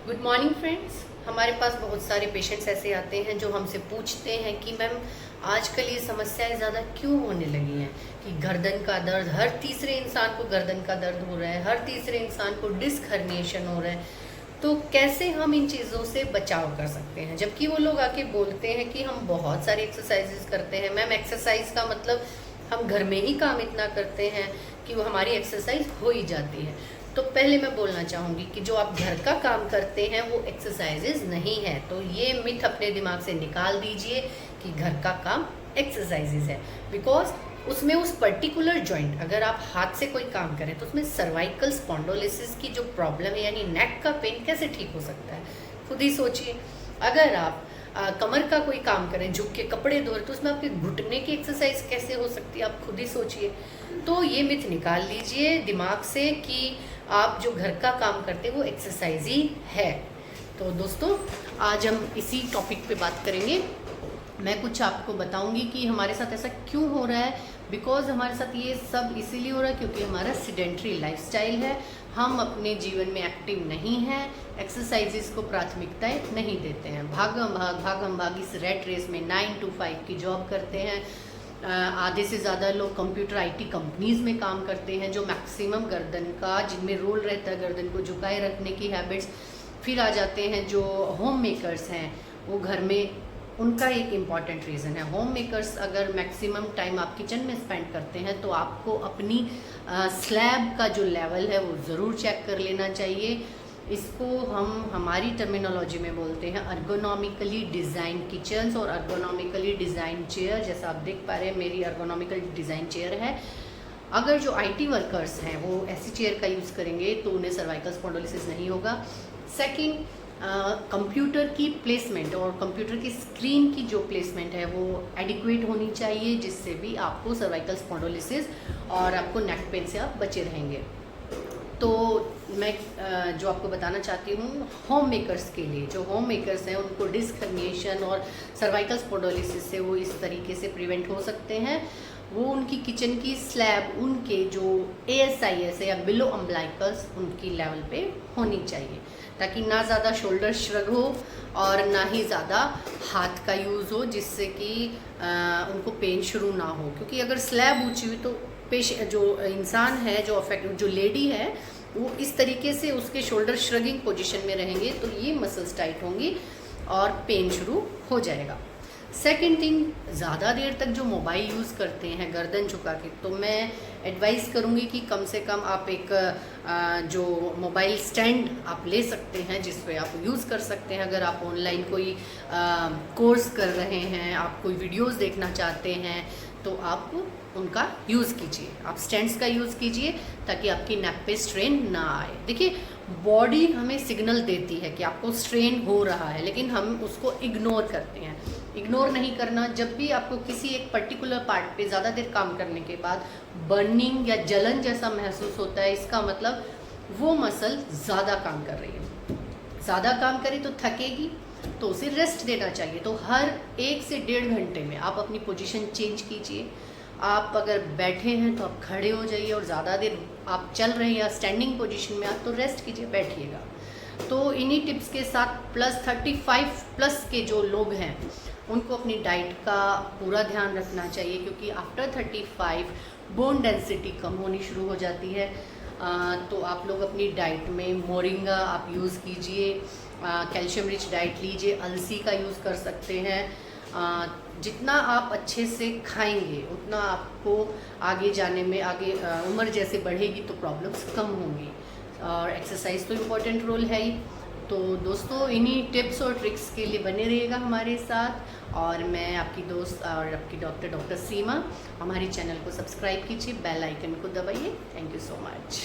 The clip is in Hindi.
Good morning friends. हमारे पास बहुत सारे पेशेंट्स ऐसे आते हैं जो हमसे पूछते हैं कि मैम आजकल ये समस्याएं ज़्यादा क्यों होने लगी हैं कि गर्दन का दर्द, हर तीसरे इंसान को गर्दन का दर्द हो रहा है, हर तीसरे इंसान को डिस्क हर्निएशन हो रहा है। तो कैसे हम इन चीज़ों से बचाव कर सकते हैं? जबकि वो लोग आके बोलते हैं कि हम बहुत सारी एक्सरसाइजेज करते हैं। मैम एक्सरसाइज का मतलब हम घर में ही काम इतना करते हैं कि वो हमारी एक्सरसाइज हो ही जाती है। तो पहले मैं बोलना चाहूँगी कि जो आप घर का काम करते हैं वो एक्सरसाइजेज नहीं है। तो ये मिथ अपने दिमाग से निकाल दीजिए कि घर का काम एक्सरसाइजेज है। बिकॉज उसमें उस पर्टिकुलर जॉइंट, अगर आप हाथ से कोई काम करें तो उसमें सर्वाइकल स्पॉन्डोलिसिस की जो प्रॉब्लम है यानी नेक का पेन कैसे ठीक हो सकता है? खुद ही सोचिए। अगर आप कमर का कोई काम करें, झुक के कपड़े धो रहे, तो उसमें आपके घुटने की एक्सरसाइज कैसे हो सकती है? आप खुद ही सोचिए। तो ये मिथ निकाल लीजिए दिमाग से कि आप जो घर का काम करते हैं वो एक्सरसाइज ही है। तो दोस्तों, आज हम इसी टॉपिक पे बात करेंगे। मैं कुछ आपको बताऊंगी कि हमारे साथ ऐसा क्यों हो रहा है। बिकॉज हमारे साथ ये सब इसीलिए हो रहा है क्योंकि हमारा सिडेंट्री लाइफस्टाइल है। हम अपने जीवन में एक्टिव नहीं हैं, एक्सरसाइजेस को प्राथमिकताएं नहीं देते हैं, भागम भाग इस रेट रेस में 9 to 5 की जॉब करते हैं। आधे से ज़्यादा लोग कंप्यूटर आईटी कंपनीज़ में काम करते हैं जो मैक्सिमम गर्दन का, जिनमें रोल रहता है गर्दन को झुकाए रखने की हैबिट्स। फिर आ जाते हैं जो होम मेकर्स हैं, वो घर में, उनका एक इम्पॉर्टेंट रीज़न है। होम मेकर्स अगर मैक्सिमम टाइम आप किचन में स्पेंड करते हैं तो आपको अपनी स्लैब का जो लेवल है वो ज़रूर चेक कर लेना चाहिए। इसको हम हमारी टर्मिनोलॉजी में बोलते हैं अर्गोनॉमिकली डिज़ाइन किचन्स और अर्गोनॉमिकली डिज़ाइन चेयर। जैसा आप देख पा रहे हैं मेरी अर्गोनॉमिकल डिज़ाइन चेयर है। अगर जो आईटी वर्कर्स हैं वो ऐसी चेयर का यूज़ करेंगे तो उन्हें सर्वाइकल स्पॉन्डिलोसिस नहीं होगा। सेकंड, कंप्यूटर की प्लेसमेंट और कंप्यूटर की स्क्रीन की जो प्लेसमेंट है वो एडिक्वेट होनी चाहिए, जिससे भी आपको सर्वाइकल स्पॉन्डिलोसिस और आपको नेक पेन से आप बचे रहेंगे। तो मैं जो आपको बताना चाहती हूँ, होम मेकर्स के लिए, जो होम मेकर्स हैं उनको डिस्क हर्निएशन और सर्वाइकल स्पॉन्डिलोसिस से वो इस तरीके से प्रिवेंट हो सकते हैं। वो उनकी किचन की स्लैब उनके जो ASIS है या बिलो अम्बलाइकल्स उनकी लेवल पे होनी चाहिए, ताकि ना ज़्यादा शोल्डर श्रग हो और ना ही ज़्यादा हाथ का यूज़ हो, जिससे कि उनको पेन शुरू ना हो। क्योंकि अगर स्लैब ऊंची हुई तो जो इंसान है, जो लेडी है, वो इस तरीके से उसके शोल्डर श्रगिंग पोजीशन में रहेंगे तो ये मसल्स टाइट होंगी और पेन शुरू हो जाएगा। सेकेंड थिंग, ज़्यादा देर तक जो मोबाइल यूज़ करते हैं गर्दन झुका के, तो मैं एडवाइस करूँगी कि कम से कम आप एक जो मोबाइल स्टैंड आप ले सकते हैं जिस पे आप यूज़ कर सकते हैं। अगर आप ऑनलाइन कोई कोर्स कर रहे हैं, आप कोई वीडियोस देखना चाहते हैं तो आप उनका यूज़ कीजिए, आप स्टैंड्स का यूज़ कीजिए ताकि आपकी नेक पे स्ट्रेन ना आए। देखिए, बॉडी हमें सिग्नल देती है कि आपको स्ट्रेन हो रहा है, लेकिन हम उसको इग्नोर करते हैं। इग्नोर नहीं करना। जब भी आपको किसी एक पर्टिकुलर पार्ट पे ज़्यादा देर काम करने के बाद बर्निंग या जलन जैसा महसूस होता है, इसका मतलब वो मसल ज़्यादा काम कर रही है। ज़्यादा काम करे तो थकेगी, तो उसे रेस्ट देना चाहिए। तो हर 1 से 1.5 घंटे में आप अपनी पोजीशन चेंज कीजिए। आप अगर बैठे हैं तो आप खड़े हो जाइए, और ज़्यादा देर आप चल रहे हैं या स्टैंडिंग पोजीशन में आप तो रेस्ट कीजिए, बैठिएगा। तो इन्हीं टिप्स के साथ प्लस 35+ के जो लोग हैं उनको अपनी डाइट का पूरा ध्यान रखना चाहिए, क्योंकि आफ्टर 35 बोन डेंसिटी कम होनी शुरू हो जाती है। तो आप लोग अपनी डाइट में मोरिंगा आप यूज़ कीजिए, कैल्शियम रिच डाइट लीजिए, अलसी का यूज़ कर सकते हैं। जितना आप अच्छे से खाएंगे उतना आपको आगे जाने में, आगे उम्र जैसे बढ़ेगी तो प्रॉब्लम्स कम होंगी। और एक्सरसाइज तो इम्पोर्टेंट रोल है ही। तो दोस्तों, इन्हीं टिप्स और ट्रिक्स के लिए बने रहिएगा हमारे साथ। और मैं आपकी दोस्त और आपकी डॉक्टर सीमा। हमारी चैनल को सब्सक्राइब कीजिए, बेल आइकन को दबाइए। Thank you so much.